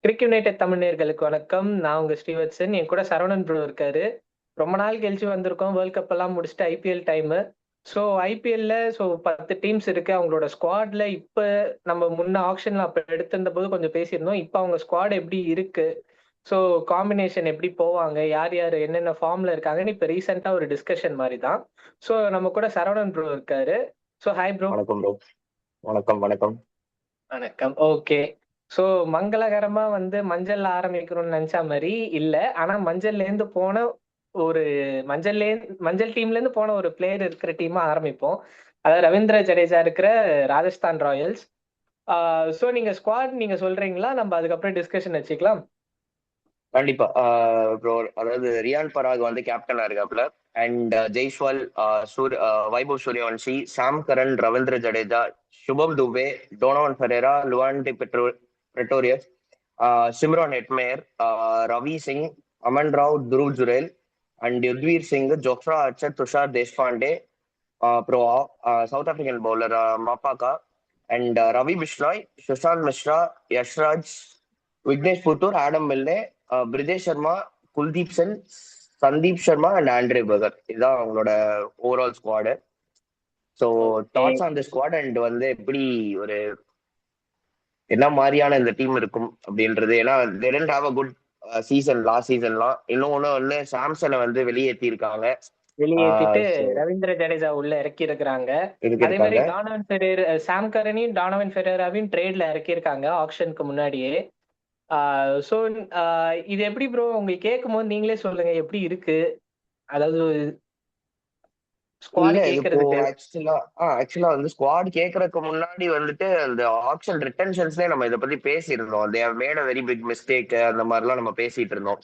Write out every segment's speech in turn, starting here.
கிரிக் United Tamil நேயர்களுக்கு வணக்கம். நான் உங்க ஸ்ரீவத்சன். என் கூட சரவணன் ப்ரோ இருக்காரு. ரொம்ப நாள் கழிச்சு வந்திருக்கோம். வேர்ல்ட் கப் எல்லாம் முடிச்சுட்டு ஐபிஎல் டைமு. ஸோ ஐபிஎல்ல 10 டீம்ஸ் இருக்கு. அவங்களோட ஸ்குவாட்ல இப்ப நம்ம முன்ன ஆக்ஷன்ல அப்ப எடுத்திருந்தபோது கொஞ்சம் பேசியிருந்தோம். இப்ப அவங்க ஸ்குவாட் எப்படி இருக்கு? ஸோ காம்பினேஷன் எப்படி போவாங்க? யார் யார் என்னென்ன ஃபார்ம்ல இருக்காங்கன்னு இப்ப ரீசென்ட்டா ஒரு டிஸ்கஷன் மாரி தான். ஸோ நம்ம கூட சரவணன் ப்ரோ இருக்காரு. So hi bro. வணக்கம் ப்ரோ. வணக்கம் வணக்கம். வணக்கம். ஓகே. சோ மங்களகரமா மஞ்சள்ல ஆரம்பிக்கணும்னு நெனச்சா மாரி இல்ல. ஆனா மஞ்சள்லேருந்து போன ஒரு மஞ்சள் டீம்லேருந்து போன ஒரு பிளேயர் இருக்கிற டீமா ஆரம்பிப்போம். அதாவது ரவீந்திர ஜடேஜா இருக்கிற ராஜஸ்தான் ராயல்ஸ். ஆ சோ நீங்க ஸ்குவாட் நீங்க சொல்றீங்களா? நம்ம அதுக்கப்புறம் டிஸ்கஷன் வச்சுக்கலாம். கண்டிப்பா. ப்ரோ, அதாவது ரியான் பராக் வந்து கேப்டனா இருக்காப்ல. And Jaiswal, Vaibhav Suryavanshi, Sam Curran, Ravindra Jadeja, Shubham Dubey, Donovan Ferreira, Lhuandre Pretorius, Shimron Hetmyer, Ravi Singh, Aman Rao, Dhruv Jurel, and Yudhvir Singh, Jofra Archer, Tushar Deshpande, அப்புறம் south African bowler Maphaka, and Ravi Bishnoi, Sushant Mishra, Yashraj, Vignesh Puthur, Adam Milne, Pritesh Sharma, Kuldeep Sen, Sandeep Sharma and Nandre Burger. இதுதான் அவங்களோட overall squad. So okay. Thoughts on the squad and வந்து எப்படி ஒரு என்ன மாதிரியான இந்த team இருக்கும் அப்படின்றது. ஏன்னா they didn't have a good season last சீசன்லாம். இன்னொன்னு வந்து சாம்சனை வந்து வெளியேற்றி இருக்காங்க. வெளியேத்திட்டு ஸோ ரவீந்திர ஜடேஜா உள்ள இறக்கி இருக்கிறாங்க. இதுக்கு அதே மாரி இருக்காங்க. டானவன் ஃபெரேரா, சாம் கரனையும் டானவன் ஃபெரேராவையும் ட்ரேட்ல இறக்கியிருக்காங்க ஆக்ஷனுக்கு முன்னாடியே. சோ இது எப்படி ப்ரோ உங்களுக்கு கேட்கும்போது நீங்களே சொல்லுங்க எப்படி இருக்கு? அதாவது இல்ல ஸ்குவாட் இது இப்போ கேட்கறதுக்கு. ஆக்சுவலா வந்து ஸ்குவாட் கேட்கறதுக்கு முன்னாடி வந்துட்டு அந்த ஆப்ஷன் ரிட்டன்ஷன்ஸ்லேயே நம்ம இதை பத்தி பேசியிருந்தோம். They have made a very big mistake அந்த மாதிரிலாம் நம்ம பேசிட்டு இருந்தோம்.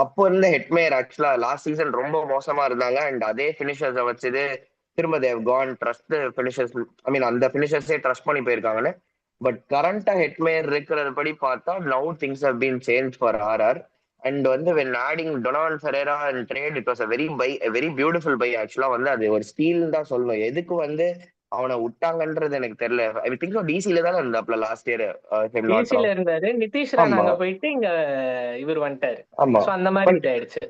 அப்போ இருந்த ஹெட்மேயர் ஆக்சுவலா லாஸ்ட் சீசன் ரொம்ப மோசமா இருந்தாங்க. அண்ட் அதே பினிஷர்ஸை வச்சது திரும்ப தேவ் கான் ட்ரஸ்ட் பினிஷர்ஸ். ஐ மீன் அந்த பினிஷர்ஸே ட்ரஸ்ட் பண்ணி போயிருக்காங்கன்னு. பட் கரண்டா ஹெட்மேயர் இருக்கிறது படி பார்த்தா now things have been change for RR. And வந்து when adding Donald Ferreira and trade, it was a very beautiful buy. ஆக்சுவலா வந்து அது ஒரு ஸ்டீல் தான் சொல்லணும். எதுக்கு வந்து அவனை விட்டாங்கன்றது எனக்கு தெரியல. ஐ திங்க் டிசில தான் இருந்தாப்ல லாஸ்ட் இயர், நாட் டிசில ராங். இருந்தாரு. நிதிஷ் ராணா ஆமா அங்க போயிட்டு இங்க இவர் வந்துட்டாரு. ஆமா. சோ அந்த மாதிரி பட் இதாயிடுச்சு.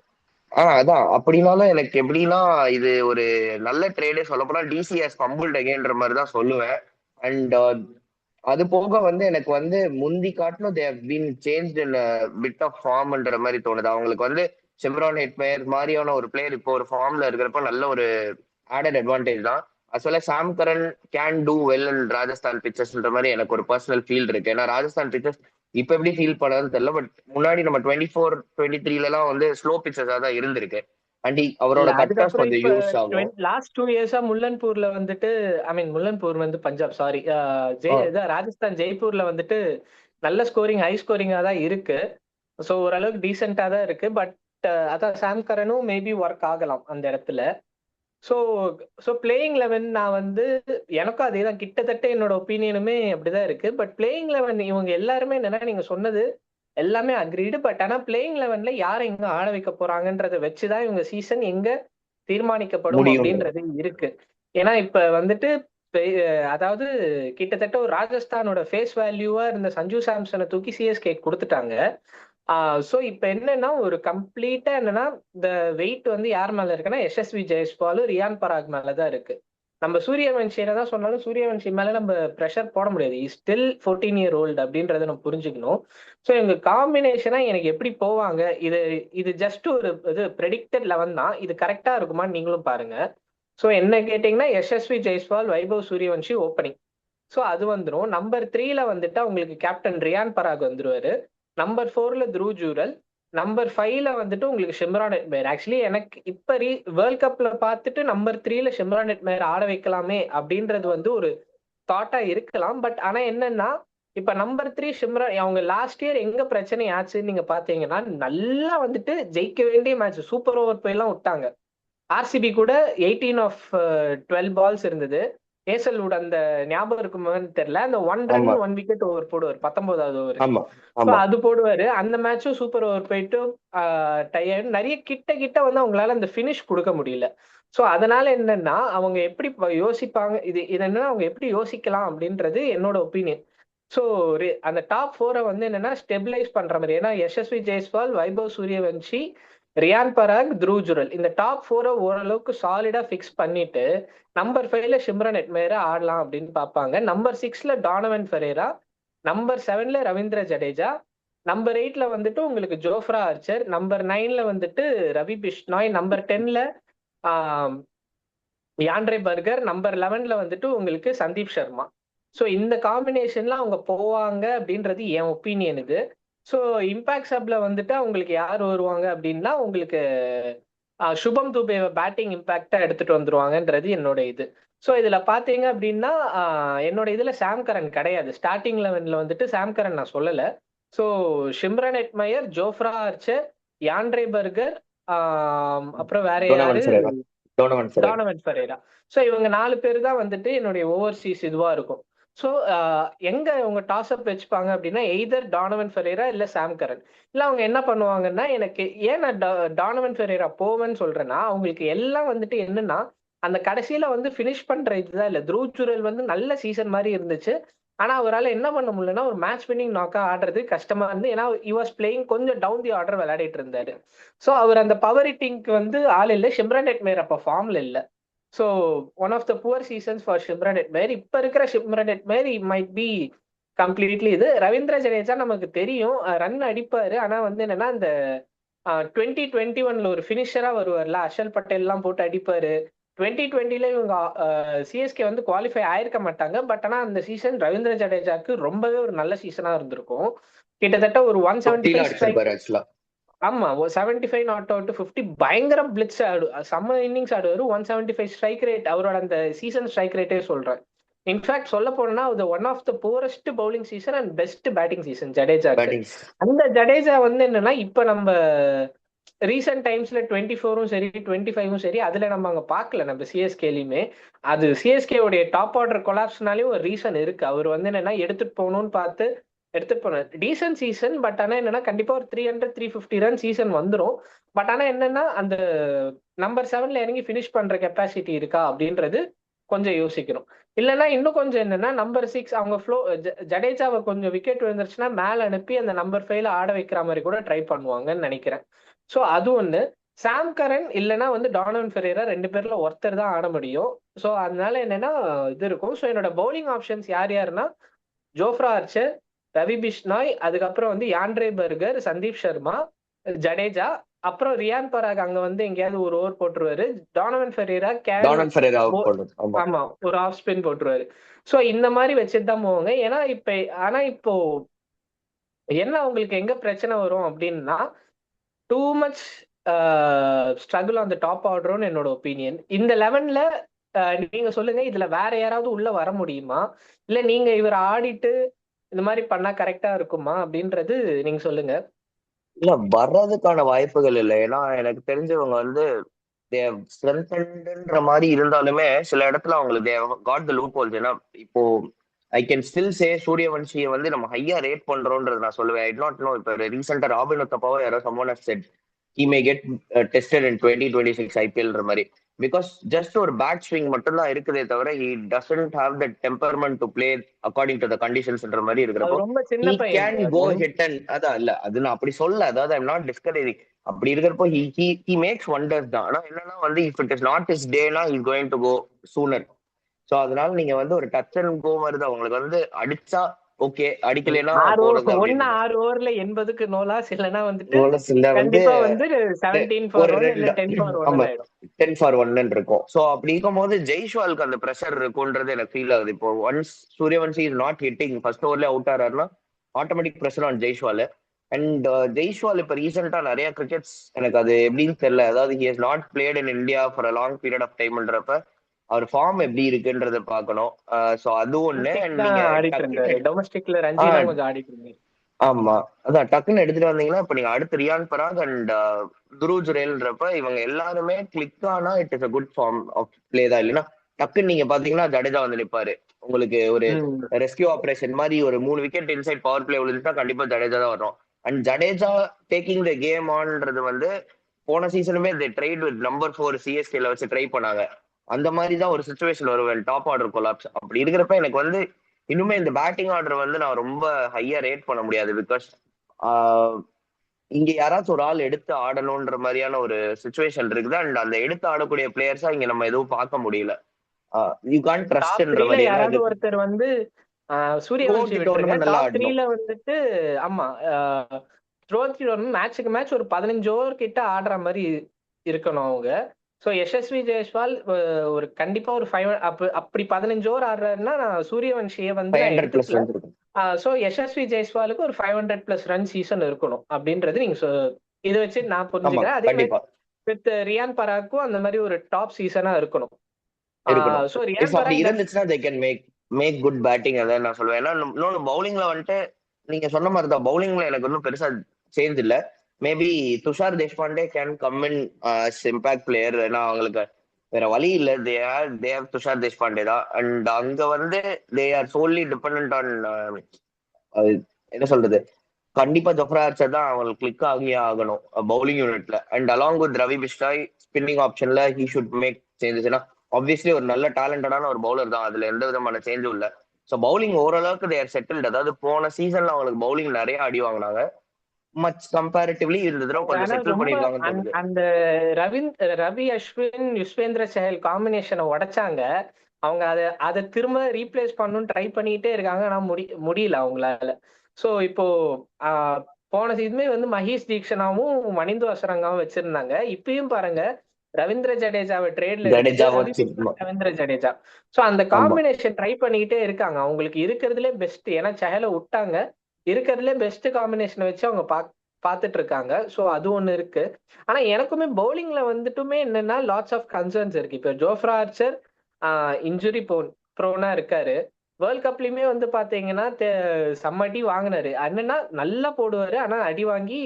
அதான் அப்படின்னாலும் எனக்கு எப்படின்னா இது ஒரு நல்ல ட்ரேடே சொல்லப்போனா டிசிஎஸ் ஃபம்பிள்ட் அகேன்ற மாதிரி தான் சொல்லுவேன். அண்ட் அது போக வந்து எனக்கு வந்து முந்தி காட்டிலும் they have been changed in bit of ஃபார்ம்ன்ற மாதிரி தோணுது. அவங்களுக்கு வந்து செம்ரான் ஹெட்மேயர் மாதிரியான ஒரு பிளேயர் இப்போ ஒரு ஃபார்ம்ல இருக்கிறப்ப நல்ல ஒரு ஆடட் அட்வான்டேஜ் தான். As well Sam Curran can do well in Rajasthan பிச்சர்ஸ்ன்ற மாதிரி எனக்கு ஒரு பர்சனல் ஃபீல் இருக்கு. ஏன்னா ராஜஸ்தான் பிச்சர்ஸ் இப்ப எப்படி ஃபீல் பண்ணாதுன்னு தெரியல. பட் முன்னாடி நம்ம 24, 23 வந்து ஸ்லோ பிச்சர்ஸா தான் இருந்திருக்கு. அண்ட் இல்ல அவரோட கட்டர்ஸ் அதுக்கப்புறம் கொஞ்சம் இப்ப யூஸ் ஆகும். லாஸ்ட் 2 இயர்ஸா முல்லன்பூர்ல ஐ மீன் முல்லன்பூர் பஞ்சாப், சாரி, இதான் ராஜஸ்தான் ஜெய்ப்பூர்ல நல்ல ஸ்கோரிங், ஹை ஸ்கோரிங்கா தான் இருக்கு. சோ ஓரளவுக்கு டீசென்டா தான் இருக்கு. பட் அதான் சாம் கரனும் மேபி ஒர்க் ஆகலாம் அந்த இடத்துல. ஸோ ஸோ பிளேயிங் லெவன் நான் எனக்கும் அதே தான், கிட்டத்தட்ட என்னோட ஒப்பீனியனுமே அப்படிதான் இருக்கு. பட் பிளேயிங் லெவன் இவங்க எல்லாருமே என்னன்னா நீங்க சொன்னது எல்லாமே அக்ரீடு. பட் ஆனா பிளேயிங் லெவன்ல யாரை எங்க ஆட வைக்க போறாங்கன்றத வச்சுதான் இவங்க சீசன் எங்க தீர்மானிக்கப்படும் முடியும். அப்படின்றது இருக்கு. ஏன்னா இப்ப அதாவது கிட்டத்தட்ட ஒரு ராஜஸ்தானோட ஃபேஸ் வேல்யூவா இருந்த சஞ்சு சாம்சனை தூக்கி சிஎஸ்கே கொடுத்துட்டாங்க. சோ இப்ப என்னன்னா ஒரு கம்ப்ளீட்டா என்னன்னா இந்த வெயிட் யார் மேல இருக்குன்னா எஸ்எஸ்வி ஜெயஸ்வாலும் ரியான் பராக் மேலதான் இருக்கு. நம்ம சூரியவன்ஷி என்னதான் சொன்னாலும் சூரியவன்ஷி மேல நம்ம ப்ரெஷர் போட முடியாது. ஸ்டில் 14 year old அப்படின்றத நம்ம புரிஞ்சுக்கணும். சோ எங்க காம்பினேஷனா எனக்கு எப்படி போவாங்க, இது இது ஜஸ்ட் ஒரு இது ப்ரெடிக்டட் லெவன் தான். இது கரெக்டா இருக்குமான்னு நீங்களும் பாருங்க. சோ என்ன கேட்டீங்கன்னா எஸ்எஸ்வி ஜெய்ஸ்வால், வைபவ் சூரியவன்ஷி ஓப்பனிங். சோ அது வந்துரும். நம்பர் 3ல உங்களுக்கு கேப்டன் ரியான் பராக் வந்துருவாரு. நம்பர் 4ல துருவ் ஜூரல். நம்பர் 5ல உங்களுக்கு ஷிம்ரான் ஹெட்மேயர். ஆக்சுவலி எனக்கு இப்ப வேர்ல்ட் கப்ல பார்த்துட்டு நம்பர் 3ல ஷிம்ரான் ஹெட்மேயர் ஆட வைக்கலாமே அப்படின்றது ஒரு தாட்டா இருக்கலாம். பட் ஆனா என்னன்னா இப்ப நம்பர் 3 ஷிம்ரான் அவங்க லாஸ்ட் இயர் எங்க பிரச்சனை ஆச்சுன்னு நீங்க பாத்தீங்கன்னா நல்லா ஜெயிக்க வேண்டிய மேட்ச் சூப்பர் ஓவர் போய் எல்லாம் விட்டாங்க. ஆர்சிபி கூட 18 of 12 balls இருந்தது. ஹேசல்வுட் அந்த ஞாபகம் இருக்குமான்னு தெரியல. அந்த 1 run ஆமா 1 wicket ஓவர் போடுவார் 19வது ஓவர். ஆமா சோ ஆமா. அது போடுவாரு. அந்த மேட்சும் சூப்பர் ஓவர் போயிட்டு டயர்ட் நிறைய கிட்ட கிட்ட அவங்களால அந்த பினிஷ் கொடுக்க முடியல. சோ அதனால என்னன்னா அவங்க எப்படி யோசிப்பாங்க, இது இது என்னன்னா அவங்க எப்படி யோசிக்கலாம் அப்படின்றது என்னோட ஒப்பீனியன். ஸோ அந்த டாப் 4 வந்து என்னன்னா ஸ்டெபிலைஸ் பண்ற மாதிரி. ஏன்னா யசஸ்வி ஜெய்ஸ்வால், வைபவ் சூரியவன்ஷி, ரியான் பராக், த்ருவ் ஜுரல் இந்த டாப் 4 ஓரளவுக்கு சாலிடா ஃபிக்ஸ் பண்ணிட்டு நம்பர் 5ல ஷிம்ரன் எட்மயரை ஆடலாம் அப்படின்னு பார்ப்பாங்க. நம்பர் 6ல டானவன் ஃபெரேரா, நம்பர் 7ல ரவீந்திர ஜடேஜா, நம்பர் 8ல வந்துட்டு உங்களுக்கு ஜோஃப்ரா ஆர்ச்சர், நம்பர் 9ல வந்துட்டு ரவி பிஷ்னாய், நம்பர் 10ல யாண்ட்ரே பர்கர், நம்பர் 11ல வந்துட்டு உங்களுக்கு சந்தீப் சர்மா. ஸோ இந்த காம்பினேஷன்ல அவங்க போவாங்க அப்படின்றது என் ஒப்பீனியன் இது. ஸோ இம்பாக்ட் சப்ல வந்துட்டு அவங்களுக்கு யார் வருவாங்க அப்படின்னா உங்களுக்கு சுபம் துபே பேட்டிங் இம்பாக்டா எடுத்துட்டு வந்துருவாங்கன்றது என்னோட இது. ஸோ இதுல பாத்தீங்க அப்படின்னா என்னோட இதுல சாம் கரன் கிடையாது. ஸ்டார்டிங் லெவன்ல வந்துட்டு சாம் கரன் நான் சொல்லல. So Shimron Hetmyer, Jofra Archer, Nandre Burger, அப்புறம் வேற யாரு, டானவன் ஃபெரேரா. ஸோ இவங்க 4 பேர் தான் வந்துட்டு என்னுடைய ஓவர்சீஸ் இதுவா இருக்கும். ஸோ எங்க அவங்க டாஸ் அப் வச்சுப்பாங்க அப்படின்னா எய்தர் டானவன் ஃபெரேரா இல்ல சாம் கரன். இல்ல அவங்க என்ன பண்ணுவாங்கன்னா, எனக்கு ஏன் நான் டானவன் ஃபெரேரா போவேன்னு சொல்றேன்னா, அவங்களுக்கு எல்லாம் வந்துட்டு என்னன்னா அந்த கடைசியில வந்து ஃபினிஷ் பண்ற இதுதான் இல்ல. த்ருவ் ஜுரல் வந்து நல்ல சீசன் மாதிரி இருந்துச்சு. ஆனா அவரால் என்ன பண்ண முடியலன்னா ஒரு மேட்ச் வின்னிங் நாக்கா ஆடுறது கஷ்டமா இருந்து. ஏன்னா he was playing கொஞ்சம் டவுன் தி ஆர்டர் விளையாடிட்டு இருந்தாரு. ஸோ அவர் அந்த பவர் ஹிட்டிங்க்கு வந்து ஆள் இல்ல. ஷிம்ரன் எட்மயர் அப்ப ஃபார்ம்ல இல்ல. So one of the poor seasons for Shimron Hetmyer. இப்ப இருக்கிற Shimron Hetmyer might be completely இது. ரவீந்திர ஜடேஜா நமக்கு தெரியும் ரன் அடிப்பாரு. ஆனா வந்து என்னன்னா அந்த 2021ல ஒரு ஃபினிஷரா வருவார்ல, அஷல் பட்டேல் எல்லாம் போட்டு அடிப்பாரு. 2020ல இவங்க சிஎஸ்கே வந்து குவாலிஃபை ஆயிருக்க மாட்டாங்க. பட் ஆனா அந்த சீசன் ரவீந்திர ஜடேஜாக்கு ரொம்பவே ஒரு நல்ல சீசனா இருந்திருக்கும். கிட்டத்தட்ட ஒரு 175 ஸ்ட்ரைக். ஆமா, 75 நாட் அவுட் 50 பயங்கர பிளிட்ஸ் செம்ம இன்னிங்ஸ் ஆடுவாரு. 175 ஸ்ட்ரைக் ரேட் அவரோட அந்த சீசன் ஸ்ட்ரைக் ரேட்டே சொல்றேன். இன்ஃபேக்ட் சொல்ல போனா அது one of the poorest bowling season and best batting season ஜடேஜாக்கு. அந்த ஜடேஜா வந்து என்னன்னா இப்ப நம்ம ரீசெண்ட் டைம்ஸ்ல 24ம் சரி 25ம் சரி அதுல நம்ம அங்க பாக்கல. நம்ம சிஎஸ்கேலயுமே அது சிஎஸ்கே உடைய டாப் ஆர்டர் கொலாப்ஸ்னாலேயும் ஒரு ரீசன் இருக்கு. அவர் வந்து என்னன்னா எடுத்துட்டு போகணும்னு பார்த்து எடுத்துட்டு போனார். Descent season. பட் ஆனா என்னன்னா கண்டிப்பா ஒரு 300-350 ரன் சீசன் வந்துடும். பட் ஆனா என்னன்னா அந்த நம்பர் 7ல இறங்கி பினிஷ் பண்ற கெப்பாசிட்டி இருக்கா அப்படின்றது கொஞ்சம் யோசிக்கணும். இல்லைன்னா இன்னும் கொஞ்சம் என்னன்னா நம்பர் 6 அவங்க ஃப்ளோ ஜடேஜாவை கொஞ்சம் விக்கெட் விழுந்துருச்சுன்னா மேல அனுப்பி அந்த நம்பர் 5ல ஆட வைக்கிற மாதிரி கூட ட்ரை பண்ணுவாங்கன்னு நினைக்கிறேன். ஸோ அது ஒண்ணு. சாம் கரன் இல்லைன்னா வந்து டானவன் ஃபெரேரா 2 பேர்ல ஒருத்தர் தான் ஆட முடியும். ஸோ அதனால என்னன்னா இது இருக்கும். ஸோ என்னோட பவுலிங் ஆப்ஷன்ஸ் யார் யாருன்னா ஜோஃப்ரா ஆர்ச்சர், ரவி பிஷ்னாய், அதுக்கப்புறம் வந்து யாண்ட்ரே பர்கர், சந்தீப் சர்மா, ஜடேஜா, அப்புறம் ரியான் பராக் அங்க வந்து எங்கேயாவது ஒரு ஓவர் போட்டுருவாரு. டானவன் ஃபெரேரா ஆமா ஒரு ஆஃப் ஸ்பின் போட்டுருவாரு. சோ இந்த மாதிரி வச்சுட்டு தான் போவாங்க. ஏன்னா இப்போ என்ன உங்களுக்கு எங்க பிரச்சனை வரும் அப்படின்னா too much struggle on the top ஆர்டர்னு என்னோட ஒப்பீனியன். இந்த 11ல நீங்க சொல்லுங்க, இதுல வேற யாராவது உள்ள வர முடியுமா, இல்ல நீங்க இவர் ஆடிட்டு இந்த மாதிரி பண்ணா கரெக்டா இருக்குமா அப்படின்றது நீங்க சொல்லுங்க. இல்ல வர்றதுக்கான வாய்ப்புகள் இல்லை. ஏன்னா எனக்கு தெரிஞ்சவங்க வந்து ஸ்ட்ரென்த்ன்ற மாதிரி இருந்தாலுமே சில இடத்துல அவங்களுக்கு காட் த லூப் ஹோல்ஸ். ஏன்னா இப்போ ஐ கேன் ஸ்டில் சே சூரியவன்ஷியை வந்து நம்ம ஹையா ரேட் பண்றோம்ன்றது நான் சொல்லுவேன். I not know. இப்போ ரீசெண்டா ராபின் உத்தப்பாவோ யாரோ someone has said he may get tested in 2026 ஐபிஎல்ன்ற மாதிரி. பிகாஸ் ஜஸ்ட் ஒரு பேட் ஸ்விங் மட்டும் தான் இருக்குதே தவிர he doesn't have the temperament to play according to the conditionsன்ற மாதிரி இருக்கிறப்போ he can go hit and அதான் இல்ல அது நான் அப்படி சொல்ல. அதாவது I'm not discouraging. அப்படி இருக்கிறப்போ he makes wonders தான். ஆனா என்னன்னா வந்து if it is not his day na he is going to go sooner. So அதனால நீங்க வந்து ஒரு டச் அண்ட் கோ மாதிரி தான். உங்களுக்கு வந்து அடிச்சா ஓகே, அடிக்கலைன்னா 6 ஓவர்ல 80க்கு நோ லாஸ். இல்லனா வந்துட்டு கண்டிப்பா வந்து 17 ஃபார் 1 இல்ல 10 ஃபார் 1 ஆயிடும். 10 ஃபார் 1 இருக்கும். சோ அப்படி இருக்கும்போது ஜெய்ஸ்வாலுக்கு அந்த பிரஷர் இருக்கும்ன்றது எனக்கு ஃபீல் ஆகுது. இப்போ once Suryavanshi is not hitting first ஓவர்ல அவுட் ஆறாருன்னா automatic pressure on Jaiswal. And Jaiswal இப்ப ரீசெண்டா நிறைய கிரிக்கெட்ஸ் எனக்கு அது எப்படின்னு தெரியல. அதாவது he has not played in India for a long period of டைம்ன்றப்ப அவர் ஃபார்ம் எப்படி இருக்குன்றத பாக்கணும். சோ அது ஒண்ணு. ஆமா அதான் டக்குன்னு எடுத்துட்டு வந்தீங்கன்னா இப்ப நீங்க அடுத்து ரியான் பராக் அண்ட் த்ருவ் ஜுரேல்ன்றப்ப இவங்க எல்லாருமே கிளிக் ஆனா it is a good form of play தான். இல்லைன்னா டக்குன்னு நீங்க பாத்தீங்கன்னா ஜடேஜா வந்து நிப்பாரு. உங்களுக்கு ஒரு ரெஸ்கியூ ஆபரேஷன் மாதிரி ஒரு 3 விக்கெட் இன்சைட் பவர் பிளே விழுந்துட்டா கண்டிப்பா ஜடேஜா தான் வரும். And Jadeja taking the game ஆன்றது வந்து போன சீசனுமே ட்ரைட் வித் நம்பர் 4 சிஎஸ்கேல வச்சு ட்ரை பண்ணாங்க. அந்த மாதிரி தான் ஒரு சுச்சுவேஷன் வருவேன் டாப் ஆர்டர் கொலாப்ஸ். அப்படி இருக்கிறப்ப எனக்கு வந்து இன்னுமே இந்த பேட்டிங் ஆர்டர் வந்து நான் ரொம்ப ஹையா ரேட் பண்ண முடியாது. பிகாஸ் இங்க யாராச்சும் ஒரு ஆள் எடுத்து ஆடணும்ன்ற மாதிரியான ஒரு சுச்சுவேஷன் இருக்குது. அண்ட் அந்த எடுத்து ஆடக்கூடிய பிளேயர்ஸா இங்க நம்ம எதுவும் பார்க்க முடியல. யூ கான் டாப் ட்ரஸ்ட்ன்ற த்ரீல மாதிரி. ஏன்னா யாராவது இது ஒருத்தர் வந்து சூரியவன்ஷி த்ரூ விட்டுருங்க. டோர்னமெண்ட் நல்லா டாப் ஆடணும். த்ரீல வந்துட்டு ஆமா த்ரூ மேட்சுக்கு மேட்ச் ஒரு 15 ஓவர் கிட்ட ஆடுற மாதிரி இருக்கணும் அவங்க. ஸோ யசஸ்வி ஜெய்ஸ்வால் ஒரு கண்டிப்பா ஒரு 5 அப்படி 15 ஓவர் ஆடுறாருன்னா நான் சூரியவன்ஷியை வந்து நான் 500 பிளஸ் எடுத்துக்கல. ரன்ஸ் இருக்கும். ஸோ யசஸ்வி ஜெய்ஸ்வாலுக்கு ஒரு 500+ ரன் சீசன் இருக்கணும் அப்படின்றது நீங்க இதை வச்சு நான் ஆமா புரிஞ்சுக்கிறேன். அதே மாதிரி கண்டிப்பா வித் ரியான் பராக்கும் அந்த மாதிரி ஒரு டாப் சீசனா இருக்கணும். இருக்கணும். ஸோ இஃப் ரியான் அப்படி பராக் இருந்துச்சுன்னா they can make good batting. அதான் நான் சொல்லுவேன். ஏன்னா இன்னொன்று பவுலிங்ல வந்துட்டு நீங்க சொன்ன மாதிரி தான், பவுலிங்ல எனக்கு ஒன்றும் பெருசா சேஞ்ச் இல்ல. Maybe Tushar Deshpande can come in impact player. ஏன்னா அவங்களுக்கு வேற வழி இல்ல. தே ஹேவ் துஷார் தேஷ்பாண்டே தான். அண்ட் அங்க வந்து தே ஆர் சோன்லி டிபெண்ட் ஆன் என்ன சொல்றது, கண்டிப்பா ஜொஃப்ரா ஆர்ச்சர் தான் அவங்களுக்கு கிளிக் ஆகியே ஆகணும் பவுலிங் யூனிட்ல. And along with Ravi Bishnoi spinning ஆப்ஷன்ல ஹி ஷுட் மேக் சேஞ்சஸ். ஏன்னா ஆப்வியஸ்லி ஒரு நல்ல டேலண்டடான ஒரு பவுலர் தான், அதுல எந்த விதமான சேஞ்சும் இல்ல. ஸோ பவுலிங் ஓரளவுக்கு தேர் செட்டில்டு. அதாவது போன சீசன்ல அவங்களுக்கு பவுலிங் நிறைய அடி வாங்கினாங்க. மச் கம்பேரிட்டிவ்லி இந்த தடவை கொஞ்சம் ஆனா செட்டில் ரொம்ப பண்ணிருக்காங்கன்னு தோணுது. அந்த ரவி அஸ்வின் யுஸ்வேந்திர சஹல் காம்பினேஷனை உடைச்சாங்க. அவங்க அதை திரும்ப ரீப்ளேஸ் பண்ணணும்னு ட்ரை பண்ணிட்டே இருக்காங்க. ஆனா முடியல அவங்களால. ஸோ இப்போ போன சீசனுமே வந்து மஹேஷ் தீக்ஷனாவும் மணிந்து அசரங்காவும் வச்சிருந்தாங்க. இப்பயும் பாருங்க ரவீந்திர ஜடேஜாவை ட்ரேட்ல எடுத்துட்டு ஜடேஜா ரவி வச்சிருக்கணும். ரவீந்திர ஜடேஜா. ஸோ அந்த ஆமா காம்பினேஷன் ட்ரை பண்ணிக்கிட்டே இருக்காங்க. அவங்களுக்கு இருக்கிறதுலே பெஸ்ட். ஏன்னா சஹலை விட்டாங்க. இருக்கிறதுலே பெஸ்ட் காம்பினேஷனை வச்சு அவங்க பார்த்துட்டு இருக்காங்க. ஸோ அது ஒண்ணு இருக்கு. ஆனா எனக்குமே பவுலிங்ல வந்துட்டுமே என்னன்னா லாட்ஸ் ஆஃப் கன்சர்ன்ஸ் இருக்கு. இப்போ ஜோஃப்ரா ஆர்ச்சர் இன்ஜுரி ப்ரோனா இருக்காரு. வேர்ல்ட் கப்லயுமே வந்து பாத்தீங்கன்னா செம்ம அடி வாங்கினாரு. என்னன்னா நல்லா போடுவாரு. ஆனா அடி வாங்கி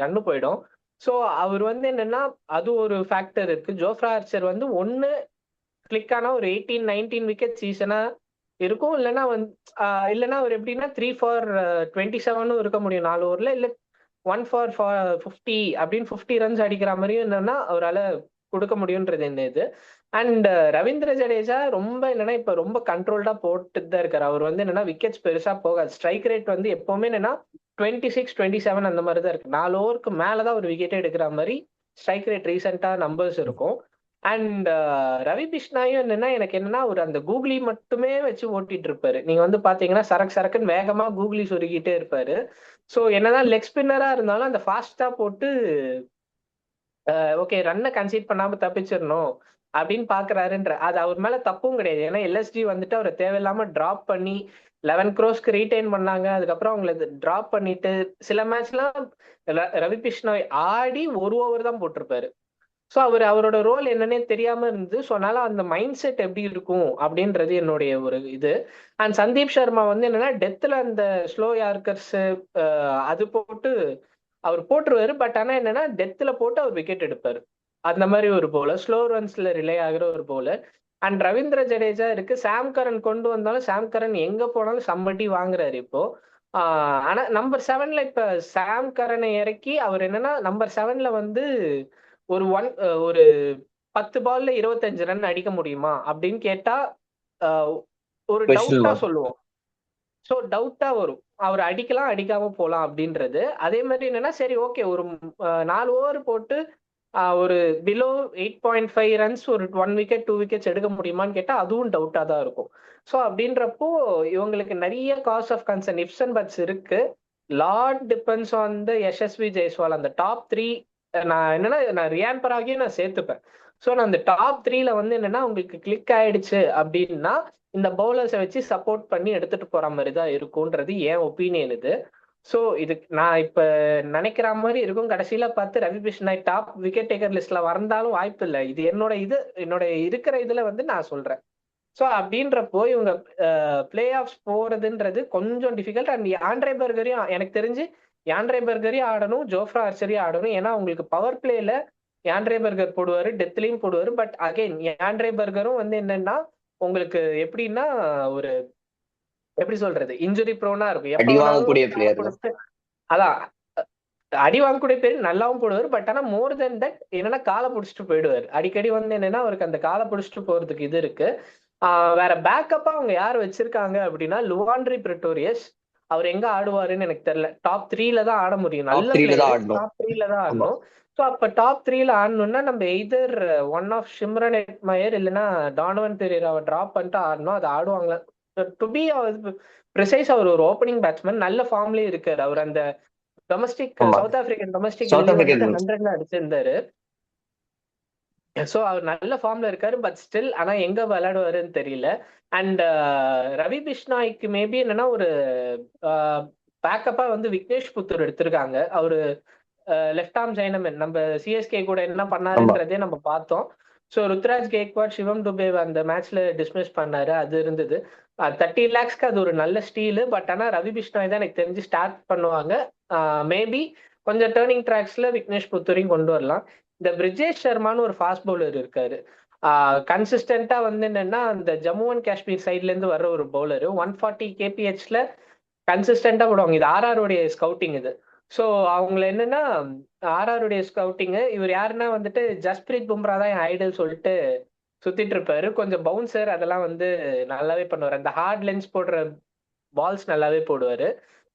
ரன்னு போயிடும். ஸோ அவர் வந்து என்னன்னா அது ஒரு ஃபேக்டர் இருக்கு. ஜோஃப்ரா ஆர்ச்சர் வந்து ஒன்னு கிளிக் ஆனா ஒரு 18-19 விக்கெட் சீசனா இருக்கும். இல்லைன்னா ஒரு எப்படின்னா 3 for 27 இருக்க முடியும் 4 ஓவர்ல. இல்ல 1 for 50 அப்படின்னு 50 ரன்ஸ் அடிக்கிற மாதிரியும் என்னன்னா அவரால் கொடுக்க முடியும்ன்றது என்ன இது. அண்ட் ரவீந்திர ஜடேஜா ரொம்ப என்னன்னா இப்ப ரொம்ப கண்ட்ரோல்டா போட்டு தான் இருக்காரு. அவர் வந்து என்னன்னா விக்கெட்ஸ் பெருசா போகாது. ஸ்ட்ரைக் ரேட் வந்து எப்பவுமே என்னன்னா 26-27 அந்த மாதிரி தான் இருக்கு. 4 ஓவருக்கு மேலதான் ஒரு விக்கெட்டே எடுக்கிற மாதிரி ஸ்ட்ரைக் ரேட் ரீசெண்டா நம்பர்ஸ் இருக்கும். அண்ட் ரவி பிஷ்னாயும் என்னன்னா எனக்கு என்னன்னா ஒரு அந்த கூகுளி மட்டுமே வச்சு ஓட்டிட்டு இருப்பாரு. நீங்க வந்து பாத்தீங்கன்னா சரக்குன்னு வேகமா கூகுளி சொருகிட்டே இருப்பாரு. சோ என்னதான் லெக் ஸ்பின்னரா இருந்தாலும் அந்த ஃபாஸ்டா போட்டு ஓகே ரன்னை கன்சீட் பண்ணாம தப்பிச்சிடணும் அப்படின்னு பாக்குறாருன்ற அது அவர் மேல தப்பும் கிடையாது. ஏன்னா எல்எஸ்டி வந்துட்டு அவரை தேவையில்லாம டிராப் பண்ணி 11 crores ரீடைன் பண்ணாங்க. அதுக்கப்புறம் அவங்களை டிராப் பண்ணிட்டு சில மேட்ச்லாம் ரவி பிஷ்ணாய் ஆடி ஒரு ஓவர் தான் போட்டிருப்பாரு. ஸோ அவரோட ரோல் என்னன்னே தெரியாம இருந்து ஸோ அதனால அந்த மைண்ட் செட் எப்படி இருக்கும் அப்படின்றது என்னுடைய ஒரு இது. அண்ட் சந்தீப் சர்மா வந்து என்னன்னா டெத்துல அந்த ஸ்லோ யார்கர்ஸ் அது போட்டு அவர் போட்டுருவாரு. பட் ஆனா என்னன்னா டெத்துல போட்டு அவர் விக்கெட் எடுப்பாரு. அந்த மாதிரி ஒரு போலர், ஸ்லோ ரன்ஸ்ல ரிலே ஆகுற ஒரு போலர். அண்ட் ரவீந்திர ஜடேஜா இருக்கு. சாம் கரன் கொண்டு வந்தாலும் சாம் கரன் எங்க போனாலும் சம்மட்டி வாங்குறாரு இப்போ. ஆனா நம்பர் 7ல இப்ப சாம் கரனை இறக்கி அவர் என்னன்னா நம்பர் 7ல வந்து ஒரு 10 பால்ல 25 ரன் அடிக்க முடியுமா அப்படின்னு கேட்டா ஒரு ஸ்பெஷல் டவுட்டா மார்க். சொல்லுவோம். ஸோ டவுட்டா வரும். அவர் அடிக்கலாம் அடிக்காம போலாம் அப்படின்றது. அதே மாதிரி என்னன்னா சரி ஓகே ஒரு 4 ஓவர் போட்டு ஒரு பிலோ 8.5 ரன்ஸ் ஒரு 1 விக்கெட் 2 விக்கெட்ஸ் எடுக்க முடியுமான்னு கேட்டா அதுவும் டவுட்டா தான் இருக்கும். ஸோ அப்படின்றப்போ இவங்களுக்கு நிறைய cause of concern ifs and buts இருக்கு. Lot depends on the Yashasvi Jaiswal. அந்த டாப் 3 நான் ரியான் பராகையும் நான் சேர்த்துப்பேன். ஸோ நான் அந்த டாப் 3ல வந்து என்னன்னா உங்களுக்கு கிளிக் ஆயிடுச்சு அப்படின்னா இந்த பவுலர்ஸை வச்சு சப்போர்ட் பண்ணி எடுத்துட்டு போற மாதிரி தான் இருக்கும்ன்றது என் ஒப்பீனியன் இது. ஸோ இதுக்கு நான் இப்ப நினைக்கிற மாதிரி இருக்கும். கடைசியில பார்த்து Ravi Bishnoi top wicket taker லிஸ்ட்ல வந்தாலும் வாய்ப்பு இல்லை. இது என்னோட இருக்கிற இதுல வந்து நான் சொல்றேன். ஸோ அப்படின்றப்போ இவங்க பிளே ஆஃப்ஸ் போறதுன்றது கொஞ்சம் டிஃபிகல்ட். அண்ட் ஆண்ட்ரே பர்கரையும் எனக்கு தெரிஞ்சு ஆண்ட்ரே பர்கரையும் ஆடணும், ஜோஃப்ரா ஆர்ச்சரையும் ஆடணும். ஏன்னா உங்களுக்கு பவர் பிளேல ஆண்ட்ரே பர்கர் போடுவாரு, டெத்லயும் போடுவாரு. பட் அகைன் ஆண்ட்ரே பர்கரும் வந்து என்னன்னா உங்களுக்கு எப்படின்னா ஒரு எப்படி சொல்றது இன்ஜுரி ப்ரோனா இருக்கும். எப்ப அடி வேணாலும் வாங்கக்கூடிய காலை பிளேயர் தான். பிடிச்சு அதான் அடி வாங்கக்கூடிய பேர் நல்லாவும் போடுவார். பட் ஆனா மோர் தென் தட் என்னன்னா காலை பிடிச்சிட்டு போயிடுவார். அடிக்கடி வந்து என்னன்னா அவருக்கு அந்த காலை பிடிச்சிட்டு போறதுக்கு இது இருக்கு. வேற பேக்கப்பா அவங்க யார் வச்சிருக்காங்க அப்படின்னா லுவாண்ட்ரி பிரிட்டோரியஸ். அவர் எங்க ஆடுவாருன்னு எனக்கு தெரியல. டாப் 3ல தான் ஆட முடியும். டாப் நல்ல 3ல தான் பிளேயரு. ஆடணும். டாப் 3ல தான் ஆமா. ஆடணும். ஸோ அப்ப டாப் 3ல ஆடணும்னா நம்ம either one of Shimron Hetmyer இல்லைன்னா டானவன் பெரேராவை டிராப் பண்ணிட்டு ஆடணும். அது ஆடுவாங்களா? டு பி ப்ரிசைஸ், அவர் ஒரு ஓப்பனிங் பேட்ஸ்மேன். நல்ல ஃபார்ம்லயே இருக்காரு. அவர் அந்த டொமஸ்டிக் ஆமா. South African domestic South league வந்துட்டு ஆப்பிரிக்கன் 100ல அடிச்சிருந்தாரு. சோ அவர் நல்ல ஃபார்ம்ல இருக்காரு. பட் ஸ்டில் ஆனா எங்க விளையாடுவாருன்னு தெரியல. அண்ட் ரவி பிஷ்னாய்க்கு மேபி என்னன்னா ஒரு பேக்கப்பா வந்து விக்னேஷ் புத்தூர் எடுத்திருக்காங்க. அவரு லெஃப்ட் ஆர்ம் ஜைனமன் நம்ம சிஎஸ்கே கூட என்ன ஆமா. பண்ணாருன்றதே நம்ம பார்த்தோம். ஸோ ருத்ராஜ் கேக்வாட், சிவம் துபே அந்த மேட்ச்ல டிஸ்மிஸ் பண்ணாரு. அது இருந்தது. 30 லேக்ஸ்க்கு அது ஒரு நல்ல ஸ்டீலு. பட் ஆனா ரவி பிஷ்னாய் தான் எனக்கு தெரிஞ்சு ஸ்டார்ட் பண்ணுவாங்க. மேபி கொஞ்சம் டேர்னிங் ட்ராக்ஸ்ல விக்னேஷ் புத்தூரையும் கொண்டு வரலாம். இந்த பிரிஜேஷ் சர்மான்னு ஒரு ஃபாஸ்ட் பவுலர் இருக்காரு. கன்சிஸ்டன்டா வந்து என்னன்னா அந்த ஜம்மு அண்ட் காஷ்மீர் சைட்ல இருந்து வர்ற ஒரு பவுலர் 140 கேபிஹெச்ல கன்சிஸ்டன்டா போடுவாங்க. இது ஆர்ஆருடைய ஸ்கவுட்டிங் இது. ஸோ அவங்கள என்னன்னா ஆர்ஆருடைய ஸ்கவுட்டிங் இவர் யாருன்னா வந்துட்டு ஜஸ்பிரீத் பும்ரா தான் என் ஐடல் சொல்லிட்டு சுத்திட்டு இருப்பாரு. கொஞ்சம் பவுன்சர் அதெல்லாம் வந்து நல்லாவே பண்ணுவார். அந்த ஹார்ட் லென்ஸ் போடுற பால்ஸ் நல்லாவே போடுவாரு.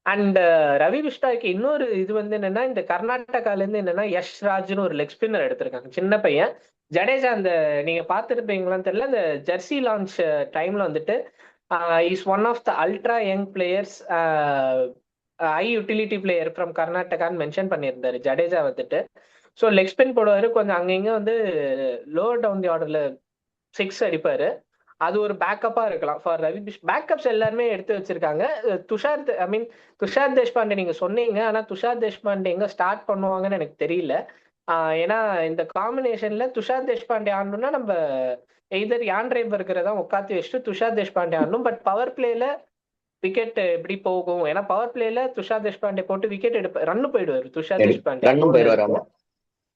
அண்ட் ரவி பிஷ்னாய்க்கு இன்னொரு இது வந்து என்னன்னா இந்த கர்நாடகால இருந்து என்னன்னா யஷ் ராஜ்னு ஒரு லெக் ஸ்பின்னர் எடுத்திருக்காங்க. சின்ன பையன். ஜடேஜா அந்த நீங்க பார்த்துருப்பீங்களான்னு தெரியல. அந்த ஜெர்சி லான்ச் டைம்ல வந்துட்டு is one of the ultra young players, high utility player from கர்நாடகான்னு மென்ஷன் பண்ணியிருந்தாரு ஜடேஜா வந்துட்டு. ஸோ லெக் ஸ்பின் போடுவாரு. கொஞ்சம் அங்கங்க வந்து லோவர் டவுன் தி ஆர்டர்ல 6 அடிப்பாரு. அது ஒரு பேக்கப்பா இருக்கலாம் ஃபார் ரவி பேக்கப்ஸ் எல்லாருமே எடுத்து வச்சிருக்காங்க. ஐ மீன் துஷார் தேஷ்பாண்டே நீங்க சொன்னீங்க. ஆனா துஷார் தேஷ்பாண்டே எங்க ஸ்டார்ட் பண்ணுவாங்கன்னு எனக்கு தெரியல. ஏன்னா இந்த காம்பினேஷன்ல துஷார் தேஷ்பாண்டே ஆடணும்னா நம்ம எய்தர் யான் ரேபர்கரை தான் உட்காத்தி வச்சுட்டு துஷார் தேஷ்பாண்டே ஆடணும். பட் பவர் பிளேல விக்கெட் எப்படி போகும்? ஏன்னா பவர் பிளேல துஷார் தேஷ்பாண்டே போட்டு விக்கெட் எடுப்ப ரன்னு போயிடுவாரு துஷார் தேஷ்பாண்டே. அது ரன்னும் ஒண்ணு போயிடுவாரு. இருக்கு. ஆமா.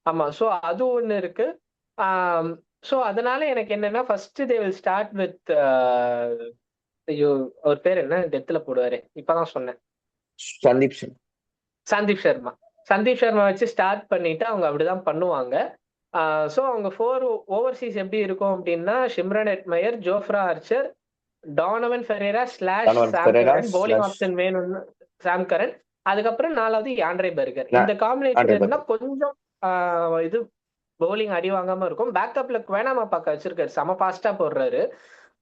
ஆமா. சோ அது ஒண்ணு இருக்கு. சோ அதனால எனக்கு என்னன்னா first they will start with ஐயோ அவர் பேர் என்ன டெத்துல போடுவாரு இப்பதான் சொன்னேன். சந்தீப் சிங். சந்தீப் சர்மா. சந்தீப் சர்மா வச்சு ஸ்டார்ட் பண்ணிட்டு அவங்க அப்படிதான் பண்ணுவாங்க. சோ அவங்க 4 ஓவர்சீஸ் எப்படி இருக்கும் அப்படின்னா Shimron Hetmyer, Jofra Archer, Donovan Ferreira slash Donovan Sam Ferreira Curran. Bowling slash option வேணும்னு சாம் கரன். அதுக்கப்புறம் 4வது யான்ரே பர்கர். இந்த காம்பினேஷன் ஆண்ட்ரே இருந்தா பர்கர். கொஞ்சம் இது பவுலிங் அடி வாங்காம இருக்கும். பேக்கப்ல குவேனாமா பாக்க வச்சிருக்காரு. செம ஃபாஸ்டா போடுறாரு.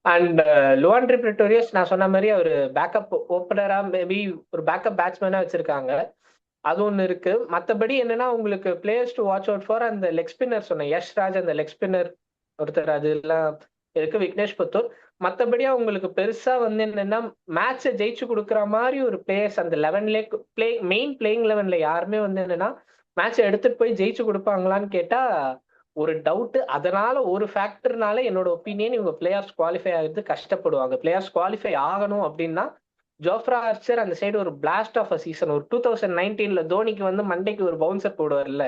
அண்ட் லுவாண்ட்ரி பிரிட்டோரியஸ் நான் சொன்ன மாதிரி அவர் பேக்கப் ஓப்பனரா மேபி ஒரு பேக்கப் பேட்ஸ்மேனா வச்சிருக்காங்க. அது ஒண்ணு இருக்கு. மத்தபடி என்னன்னா உங்களுக்கு players to watch out for அந்த லெக் ஸ்பின்னர் சொன்னேன். யஷ் ராஜ் அந்த லெக் ஸ்பின்னர் ஒருத்தர் அதெல்லாம் இருக்கு. விக்னேஷ் புத்தூர். மத்தபடியா உங்களுக்கு பெருசா வந்து என்னன்னா மேட்சை ஜெயிச்சு கொடுக்குற மாதிரி ஒரு பிளேயர்ஸ் அந்த 11ல மெயின் பிளேயிங் 11ல யாருமே வந்து என்னன்னா மேட்சை எடுத்துட்டு போய் ஜெயிச்சு கொடுப்பாங்களான்னு கேட்டா ஒரு டவுட். அதனால ஒரு ஃபேக்டர்னால என்னோட ஒப்பீனியன் இவங்க பிளேயர்ஸ் குவாலிஃபை ஆகிறது கஷ்டப்படுவாங்க. பிளேயர்ஸ் குவாலிஃபை ஆகணும் அப்படின்னா ஜோஃப்ரா ஆர்ச்சர் அந்த சைடு ஒரு பிளாஸ்ட் ஆஃப் அ சீசன். ஒரு 2019ல தோனிக்கு வந்து மண்டைக்கு ஒரு பவுன்சர் போடுவார்ல.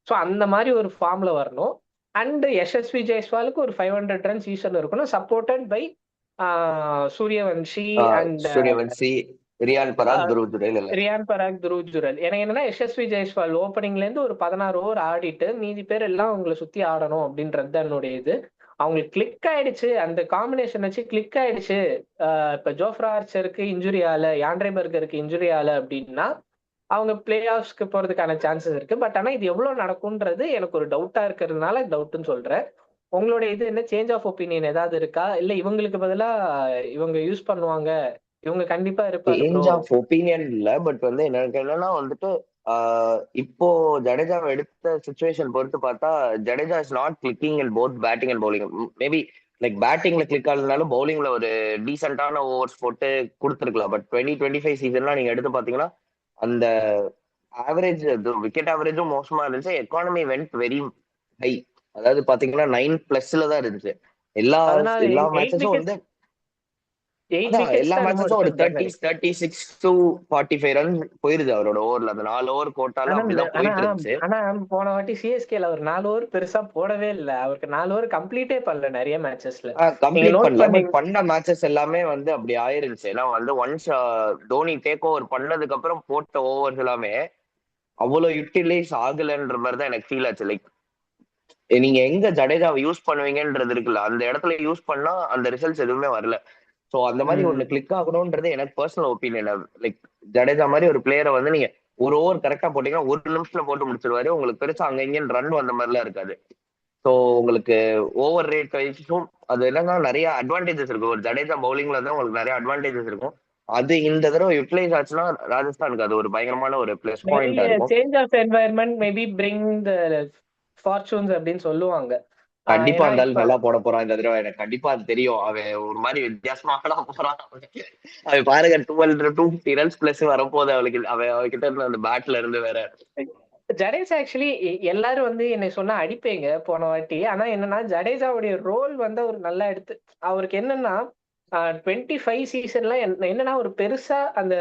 ஸோ அந்த மாதிரி ஒரு ஃபார்ம்ல வரணும். அண்ட் யசஸ்வி ஜெய்ஸ்வாலுக்கு ஒரு 500 ரன் சீசன் இருக்கணும். Supported by Suryavanshi and Suryavanshi, Riyan Parag, Dhruv Jurel எல்லாம். ரியான் பராக், துருவ் ஜுரல். எனக்கு என்னன்னா யசஸ்வி ஜெய்ஸ்வால் ஓப்பனிங்ல இருந்து ஒரு 16 ஓவர் ஆடிட்டு மீதி பேர் எல்லாம் அவங்களை சுத்தி ஆடணும் அப்படின்றது தான் என்னுடைய இது. அவங்களுக்கு கிளிக் ஆயிடுச்சு. அந்த காம்பினேஷன் வச்சு கிளிக் ஆயிடுச்சு. இப்ப ஜோஃப்ரா ஆர்ச்சருக்கு இன்ஜுரி ஆல, யான்ட்ரே பர்கருக்கு இன்ஜுரி ஆல அப்படின்னா அவங்க பிளே ஆஃப்ஸ்க்கு போறதுக்கான சான்சஸ் இருக்கு. பட் ஆனா இது எவ்வளவு நடக்கும்ன்றது எனக்கு ஒரு டவுட்டா இருக்கிறதுனால டவுட்னு சொல்றேன். உங்களுடைய இது என்ன சேஞ்ச் ஆஃப் ஒப்பீனியன் ஏதாவது இருக்கா? இல்ல இவங்களுக்கு பதிலா இவங்க யூஸ் பண்ணுவாங்க, இவங்க கண்டிப்பா இருப்பாரு ப்ரோ? சேஞ்ச் ஆஃப் ஒப்பீனியன் இல்ல. பட் வந்து எனக்கு என்னன்னா வந்துட்டு இப்போ ஜடேஜாவை எடுத்த சுச்சுவேஷன் பொறுத்து பார்த்தா Jadeja is not clicking in both batting and bowling. Maybe like பேட்டிங்ல கிளிக் ஆகலனாலும் பவுலிங்ல ஒரு டீசென்டான ஓவர்ஸ் போட்டு கொடுத்துருக்கலாம். பட் 2025 சீசன்லாம் நீங்க எடுத்து பாத்தீங்கன்னா அந்த ஆவரேஜ் விக்கெட் ஆவரேஜும் மோசமா இருந்துச்சு. Economy vent very high. அதாவது பாத்தீங்கன்னா 9+ தான் இருந்துச்சு. எல்லா அதனால எல்லா 8 மேட்சஸும் வந்து விக்கெட்ஸ் 8 அதான் விக்கெட்ஸ் எல்லா தான் என்னமோ மேட்சஸும் ஒரு எடுத்திருந்தாரு 36 to 45 ரன் போயிருது அவரோட ஓவர்ல. அந்த 4 ஓவர் கோட்டால ஆனா அப்படிதான் ஆனா போயிட்டு இருந்துச்சு. ஆனா போன வாட்டி சிஎஸ்கேல ஒரு 4 ஓவர் பெருசா போடவே இல்ல. அவருக்கு 4 ஓவர் கம்ப்ளீட்டே பண்ணல நிறைய மேட்சஸ்ல. நீங்க கம்ப்ளீட் நோட் பண்ணல. பட் பண்ணீங்க. பண்ண மேட்சஸ் எல்லாமே வந்து அப்படி ஆயிருந்துச்சு. ஏன்னா வந்து ஒன்ஸ் தோனி டேக் ஓவர் பண்ணதுக்கு அப்புறம் போட்ட ஓவர்ஸ் எல்லாமே அவ்வளவு யூட்டிலைஸ் ஆகலன்ற மாதிரி தான் எனக்கு ஃபீல் ஆச்சு. லைக் நீங்க எங்க ஜடேஜாவை யூஸ் பண்ணுவீங்கன்றது இருக்குல்ல, அந்த இடத்துல யூஸ் பண்ணா அந்த ரிசல்ட்ஸ் எதுவுமே வரல. சோ அந்த மாதிரி ஒண்ணு ம். கிளிக் ஆகணும்ன்றது எனக்கு பர்சனல் ஒப்பீனியன். லைக் ஜடேஜா மாதிரி ஒரு பிளேயரை வந்து நீங்க ஒரு ஓவர் கரெக்டா போட்டீங்கன்னா 1 நிமிஷத்துல போட்டு முடிச்சிருவாரு. உங்களுக்கு பெருசா அங்க இங்கன்னு ரன் வந்த மாதிரிலாம் இருக்காது. ஸோ உங்களுக்கு ஓவர் ரேட் வைஸும் அது என்னன்னா நிறைய அட்வான்டேஜஸ் இருக்கும். ஒரு ஜடேஜா பவுலிங்ல தான் உங்களுக்கு நிறைய அட்வான்டேஜஸ் இருக்கும். அது இந்த தடவை யூட்டிலைஸ் ஆச்சுன்னா ராஜஸ்தானுக்கு அது ஒரு பயங்கரமான ஒரு பிளஸ் மேபி பாயிண்டா இருக்கும். Change of environment maybe bring the fortunes அப்படின்னு சொல்லுவாங்க. கண்டிப்பா ஏன்னா இருந்தாலும் இப்ப நல்லா போட போறான் இந்த தடவை. எனக்கு கண்டிப்பா அது தெரியும். அவன் ஒரு மாதிரி வித்தியாசமா ஆட போறான். அவன் பாருங்க 250 ரன்ஸ் பிளஸ் வரப்போகுது அவளுக்கு. அவகிட்ட இருந்து அந்த பேட்ல இருந்து வேற. ஜடேஜா ஆக்சுவலி எல்லாரும் வந்து என்னை சொன்னா அடிப்பீங்க போன வாட்டி. ஆனா என்னன்னா ஜடேஜாவுடைய ரோல் வந்து அவர் நல்லா எடுத்து அவருக்கு என்னன்னா 25 சீசன்ல என்னன்னா ஒரு பெருசா அந்த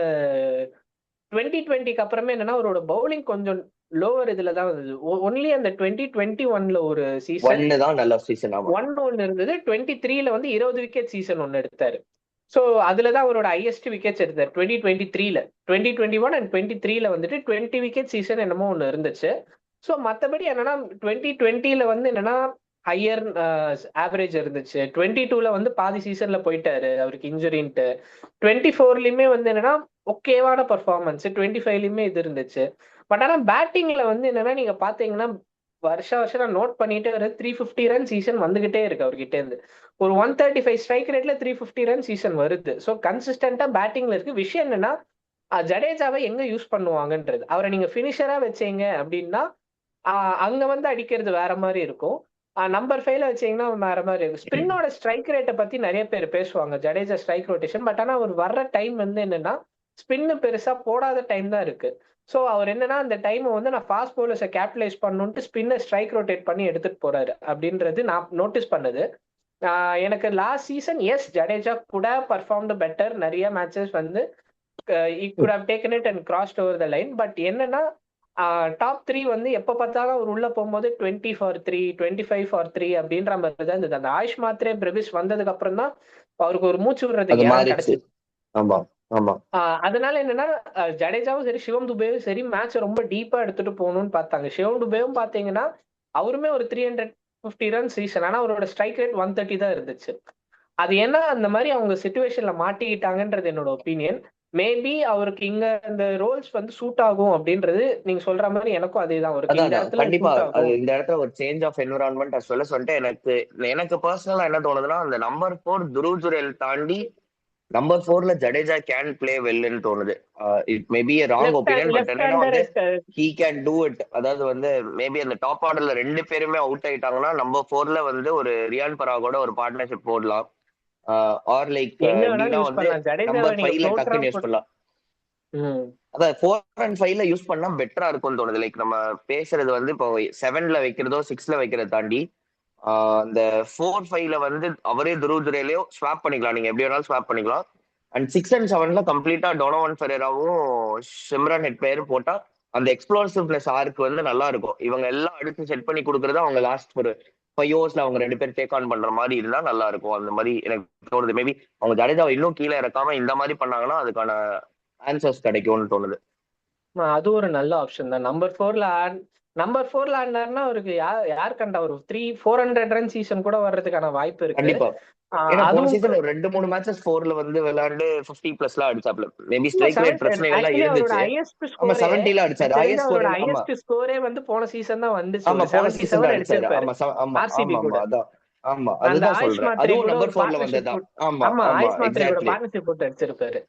2020க்கு அப்புறமே என்னன்னா அவரோட பவுலிங் கொஞ்சம் லோவர் இதுல தான் வந்தது. ஒன்லி அந்த 2021ல ஒரு சீசன் ஒன்னு தான் நல்ல சீசன். ஆமா ஒன்னு இருந்தது. 23ல வந்து 20 விக்கெட் சீசன் ஒன்னு எடுத்தாரு. சோ அதுலதான் அவரோட ஹையஸ்ட் விக்கெட்ஸ் எடுத்தார் 2023ல. 2021 அண்ட் 23ல வந்துட்டு 20 விக்கெட் சீசன் என்னமோ ஒண்ணு இருந்துச்சு. சோ மத்தபடி என்னன்னா 2020ல வந்து என்னன்னா ஹையர் ஆவரேஜ் இருந்துச்சு. 22ல வந்து பாதி சீசன்ல போயிட்டாரு அவருக்கு இன்ஜுரின்ட்டு. 24லயுமே வந்து என்னன்னா ஓகேவான பர்ஃபார்மன்ஸ். 25லயுமே இது இருந்துச்சு. பட் ஆனா பேட்டிங்ல வந்து என்னன்னா நீங்க பாத்தீங்கன்னா வருஷம் நான் நோட் பண்ணிட்டே வரேன். 350 ரன் சீசன் வந்துகிட்டே இருக்கு அவர்கிட்ட இருந்து. ஒரு 135 ஸ்ட்ரைக் ரேட்ல 350 ரன் சீசன் வருது. சோ கன்சிஸ்டன்டா பேட்டிங்ல இருக்கு. விஷயம் என்னன்னா ஜடேஜாவை எங்க யூஸ் பண்ணுவாங்கன்றது. அவரை நீங்க பினிஷரா வச்சீங்க அப்படின்னா அங்க வந்து அடிக்கிறது வேற மாதிரி இருக்கும். நம்பர் 5ல வச்சீங்கன்னா வேற மாதிரி இருக்கும். ஸ்பின்னோட ஸ்ட்ரைக் ரேட்டை பத்தி நிறைய பேர் பேசுவாங்க. Jadeja strike rotation. பட் ஆனா அவர் வர்ற டைம் வந்து என்னன்னா ஸ்பின்னு பெருசா போடாத டைம் தான் இருக்கு. சோ அவர் என்னன்னா அந்த டைம் வந்து நான் ஃபாஸ்ட் பவுலர்ஸை கேபிட்டலைஸ் பண்ணணும்ட்டு ஸ்பின்னை ஸ்ட்ரைக் ரொட்டேட் பண்ணி எடுத்துட்டு போறாரு அப்படின்றது நான் நோட்டீஸ் பண்ணது. எனக்கு லாஸ்ட் சீசன் எஸ் ஜடேஜா கூட பர்ஃபார்ம்டு பெட்டர். நிறைய மேட்சஸ் வந்து he could have taken it and crossed over the line. But என்னன்னா டாப் 3 வந்து எப்ப பார்த்தாலும் அவர் உள்ள போகும்போது 20 ஃபார் 3, 25 ஃபார் 3 அப்படின்ற மாதிரி தான் இருந்தது. அந்த ஆயுஷ் மாத்திரே பிரவிஸ் வந்ததுக்கு அப்புறம் தான் அவருக்கு ஒரு மூச்சு அது விடுறதுக்கு இடம் மாறிடுச்சு. கிடைச்சது. ஆமா ஆமா அதனால என்னன்னா ஜடேஜாவும் சரி சிவம் துபேவும் சரி மேட்ச் ரொம்ப டீப்பா எடுத்துட்டு போகணும்னு பார்த்தாங்க. சிவம் துபேவும் பாத்தீங்கன்னா அவருமே ஒரு 350 ரன் சீசன். ஆனா அவரோட ஸ்ட்ரைக் ரேட் 130 தான் இருந்துச்சு. அது ஏன்னா அந்த மாதிரி அவங்க சிச்சுவேஷன்ல மாட்டிக்கிட்டாங்கன்றது என்னோட ஒப்பீனியன். மேபி அவருக்கு இங்க இந்த ரோல்ஸ் வந்து சூட் ஆகும் அப்படின்றது நீங்க சொல்ற மாதிரி எனக்கும் அதேதான். அவருக்கு அதான் இந்த அதான். இடத்துல கண்டிப்பா சூட் அது ஆகும். இந்த இடத்துல ஒரு change of environment as well as வந்துட்டு எனக்கு எனக்கு பர்சனலா என்ன தோணுதுன்னா, அந்த நம்பர் 4 துருவ் ஜுரேல் தாண்டி நம்பர் 4ல ஜடேஜா கேன் பிளே வெல்னு தோணுது. It may be wrong opinion. But left என்னன்னா ஹேண்டர் வந்து ஹீ கேன் டூ இட். அதாவது வந்து மேபி அந்த டாப் ஆர்டர்ல 2 பேருமே அவுட் ஆயிட்டாங்கன்னா நம்பர் 4ல வந்து ஒரு ரியான் பராகோட ஒரு பார்ட்னர்ஷிப் போடலாம். ஆர் லைக் என்ன வேணாலும் எப்படின்னா யூஸ் வந்து பண்ணலாம். ஜடேஜாவை நம்பர் நீங்க 5ல ஃப்ளோட்டரா டக்குன்னு யூஸ் பண்ணலாம். ம். அதான் 4 அண்ட் 5ல யூஸ் பண்ணா பெட்டரா இருக்கும்னு தோணுது. லைக் நம்ம பேசுறது வந்து இப்போ 7ல வைக்கிறதோ 6ல வைக்கிறத தாண்டி அந்த 4-5ல வந்து அவரே துருவ் ஜுரேலையோ ஸ்வாப் பண்ணிக்கலாம். நீங்க எப்படி வேணாலும் ஸ்வாப் பண்ணிக்கலாம். அண்ட் 6 அண்ட் 7ல கம்ப்ளீட்டா டொனோவன் ஃபெரேராவும் சிம்ரன் ஹெட்மேயரும் போட்டா அந்த எக்ஸ்ப்ளோசிவ் பிளஸ் ஆர்க்கு வந்து நல்லா இருக்கும். இவங்க எல்லாம் அடுத்து செட் பண்ணி கொடுக்கறது அவங்க லாஸ்ட் ஒரு 5 ஓவர்ஸ்ல அவங்க 2 பேர் டேக் ஆன் பண்ற மாதிரி இருந்தா நல்லா இருக்கும். அந்த மாதிரி எனக்கு தோணுது. மேபி அவங்க ஜடேஜாவை இன்னும் கீழே இறக்காம இந்த மாதிரி பண்ணாங்கன்னா அதுக்கான ஆன்சர்ஸ் கிடைக்கும்னு தோணுது. அது ஒரு நல்ல ஆப்ஷன் தான். நம்பர் 4ல ஆடினாருன்னா அவருக்கு யார் கண்டா ஒரு 400 ரன் சீசன் கூட வர்றதுக்கான வாய்ப்பு இருக்கு. கண்டிப்பா. ஏன்னா போன அதுவும் சீசன் ஒரு 2-3 மேட்சஸ் 4ல வந்து விளையாண்டு 50+ அடிச்சாப்ல. மேபி இல்ல ஸ்ட்ரைக் ரேட் பிரச்சனைகள்லாம் ஆக்சுவலி அவரோட இருந்துச்சு. ஹையஸ்ட் ஆமா ஸ்கோரே 70ல எனக்கு அடிச்சாரு. தெரிஞ்ச ஹையஸ்ட் அவரோட ஸ்கோர். ஆமா ஹையஸ்ட் ஸ்கோரே வந்து போன சீசன் தான் வந்துச்சு. ஆமா ஒரு போன சீசன் தான் 77 அடிச்சாரு. அடிச்சிருப்பாரு ஆமா ஆமா ஆர்சிபி ஆமா கூட. ஆமா அதான். ஆமா அந்த அதுதான் ஆயுஷ் சொல்றேன். மாத்திரை அதுவும் கூட ஒரு நம்பர் 4ல பார்ட்னர்ஷிப் வந்ததுதான். போட்டு ஆமா ஆமா ஆமா ஆயுஷ் மாத்திரை கூட எக்ஸாக்ட்லி. பார்ட்னர்ஷிப் போட்டு அடிச்சிருப்பாரு.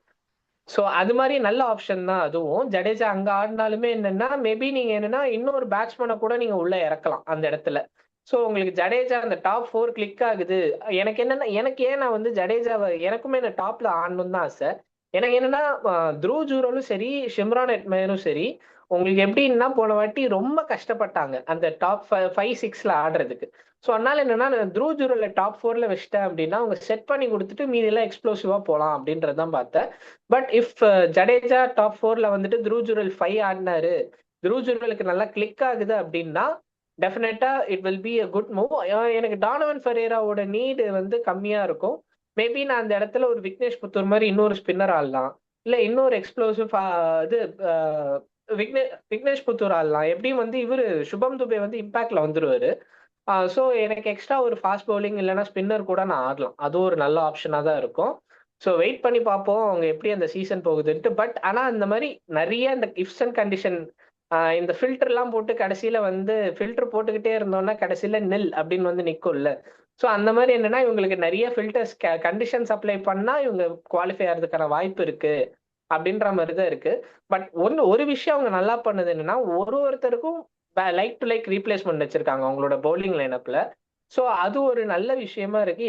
சோ அது மாதிரி நல்ல ஆப்ஷன் தான் அதுவும். ஜடேஜா அங்க ஆடினாலுமே என்னன்னா மேபி நீங்க என்னன்னா இன்னொரு பேட்ஸ்மேனை கூட நீங்க உள்ள இறக்கலாம் அந்த இடத்துல. சோ உங்களுக்கு ஜடேஜா அந்த டாப் 4 கிளிக் ஆகுது. எனக்கு என்னன்னா எனக்கு ஏன் நான் வந்து ஜடேஜாவை எனக்குமே இந்த டாப்ல ஆடணும்னு தான் ஆசை. எனக்கு என்னன்னா துருவ் ஜூரலும் சரி ஷிம்ரான் ஹெட்மேயரும் சரி உங்களுக்கு எப்படின்னா போன வாட்டி ரொம்ப கஷ்டப்பட்டாங்க அந்த டாப் 5-6ல ஆடுறதுக்கு. சோ அதனால என்னன்னா துருவ் ஜூரல டாப் 4ல வச்சிட்டேன் அப்படின்னா அவங்க செட் பண்ணி கொடுத்துட்டு மீதி எல்லாம் எக்ஸ்ப்ளோசிவா போலாம் அப்படின்றதான் பார்த்தேன். பட் இஃப் ஜடேஜா டாப் 4ல வந்துட்டு துருவ் ஜுரல் 5 ஆடினாரு, துருவ் ஜுரலுக்கு நல்லா கிளிக் ஆகுது அப்படின்னா டெஃபினட்டா it will be a good move. எனக்கு டானவன் ஃபெரேராவோட நீடு வந்து கம்மியா இருக்கும். மேபி நான் அந்த இடத்துல ஒரு விக்னேஷ் புத்தூர் மாதிரி இன்னொரு ஸ்பின்னர் ஆடலாம். இல்ல இன்னொரு எக்ஸ்ப்ளோசிவ் இது விக்னேஷ் புத்தூர் ஆடலாம். எப்படியும் வந்து இவரு சுபம் துபே வந்து இம்பாக்ட்ல வந்துருவாரு. ஸோ எனக்கு எக்ஸ்ட்ரா ஒரு ஃபாஸ்ட் பவுலிங் இல்லைன்னா ஸ்பின்னர் கூட நான் ஆடலாம். அதுவும் ஒரு நல்ல ஆப்ஷனா தான் இருக்கும். ஸோ வெயிட் பண்ணி பார்ப்போம் அவங்க எப்படி அந்த சீசன் போகுதுன்ட்டு. பட் ஆனா இந்த மாரி நெறைய இந்த இஃப்ஸ் அண்ட் கண்டிஷன் இந்த ஃபில்டர்லாம் போட்டு கடைசியில வந்து ஃபில்டர் போட்டுக்கிட்டே இருந்தோம்னா கடைசியில நில் அப்படின்னு வந்து நிக்கும்ல. ஸோ அந்த மாரி என்னன்னா இவங்களுக்கு நெறைய ஃபில்டர்ஸ் கண்டிஷன்ஸ் அப்ளை பண்ணா இவங்க குவாலிஃபை ஆறதுக்கான வாய்ப்பு இருக்கு. அப்படின்ற மாரி தான் இருக்கு. பட் ஒரு விஷயம் அவங்க நல்லா பண்ணது என்னன்னா, ஒருத்தருக்கும் லைக் டு லைக் ரீப்ளேஸ்மென்ட் வச்சிருக்காங்க அவங்களோட பவுலிங் லைனப்ல. சோ அது ஒரு நல்ல விஷயமா இருக்கு.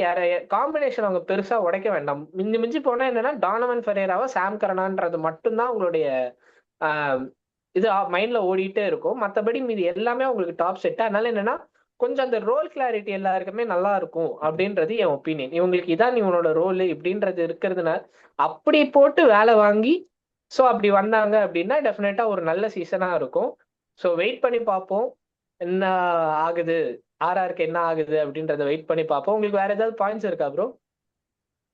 காம்பினேஷன் அவங்க பெருசா உடைக்க வேண்டாம். மிஞ்சி மிஞ்சி போனா என்னன்னா, டானவன் ஃபெரேராவ, சாம் கரனான்றது மட்டும் தான் உங்களுடைய அ இது மைண்ட்ல ஓடிட்டே இருக்கும். மத்தபடி மீதி எல்லாமே உங்களுக்கு டாப் செட். அதனால என்னன்னா, கொஞ்சம் அந்த ரோல் கிளாரிட்டி எல்லாருக்குமே நல்லா இருக்கும் அப்படின்றது என் ஒப்பீனியன். இவங்களுக்கு இதான் இவனோட ரோல் இப்படின்றது இருக்கிறதுனால, அப்படி போட்டு வேலை வாங்கி அப்படி வந்தாங்க அப்படின்னா, டெஃபினட்டா ஒரு நல்ல சீசனா இருக்கும். வெயிட் பண்ணி பார்ப்போம். என்ன ஆகுது? ஆர்ஆர்க்கு என்ன ஆகுது? அப்படின்றத வெயிட் பண்ணி பார்ப்போம். உங்களுக்கு வேற ஏதாவது பாயிண்ட்ஸ் இருக்கா ப்ரோ?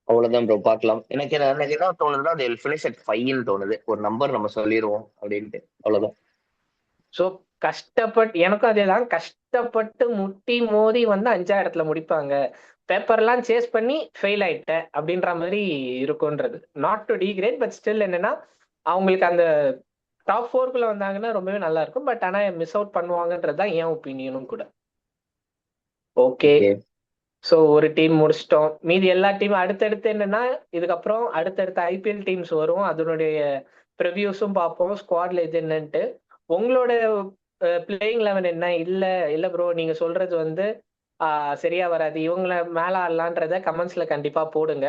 அவ்வளவுதான் ப்ரோ, பார்க்கலாம். எனக்கு என்ன தோணுதுன்னா, they will finish at 5ன்னு தோணுது. ஒரு நம்பர் நம்ம சொல்லிருவோம் அப்படின்ட்டு. அவ்வளவுதான். ஸோ எனக்கும் அதேதான். கஷ்டப்பட்டு முட்டி மோதி வந்து 5ஆம் இடத்துல முடிப்பாங்க. பேப்பர்லாம் சேஸ் பண்ணி ஃபெயில் ஆயிட்டேன் அப்படின்ற மாரி இருக்கும்ன்றது. Not to degrade but still என்னன்னா, அவங்களுக்கு அந்த டாப் 4க்குள்ள வந்தாங்கன்னா ரொம்பவே நல்லா இருக்கும். பட் ஆனா மிஸ் அவுட் பண்ணுவாங்கன்றது தான் என் ஒப்பீனியனும் கூட. ஓகே. ஓகே. ஒரு டீம் முடிச்சிட்டோம். மீதி எல்லா டீமும் அடுத்தடுத்து என்னன்னா, இதுக்கப்புறம் அடுத்தடுத்த ஐபிஎல் டீம்ஸ் வரும். அதனுடைய ப்ரிவ்யூஸும் பார்ப்போம். ஸ்குவாட்ல இது என்னன்ட்டு. உங்களோட பிளேயிங் 11 என்ன? இல்ல ப்ரோ நீங்க சொல்றது வந்து சரியா வராது. இவங்கள மேல ஆடலான்றத கமெண்ட்ஸ்ல கண்டிப்பா போடுங்க.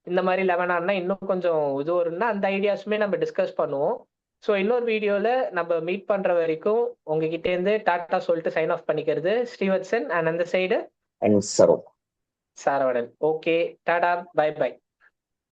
இந்த மாரி 11 ஆடுனா இன்னும் கொஞ்சம் இது வரும்னா, அந்த ஐடியாஸுமே நம்ம டிஸ்கஸ் பண்ணுவோம். இன்னொரு வீடியோல நம்ம மீட் பண்ற வரைக்கும் உங்ககிட்ட இருந்து டாட்டா சொல்லிட்டு சைன் ஆஃப் பண்ணிக்கிறது ஸ்ரீவத்சன். அண்ட் அந்த சைடு அண்ட் சரோ. சாரவணன். ஓகே. டாடா. Bye by.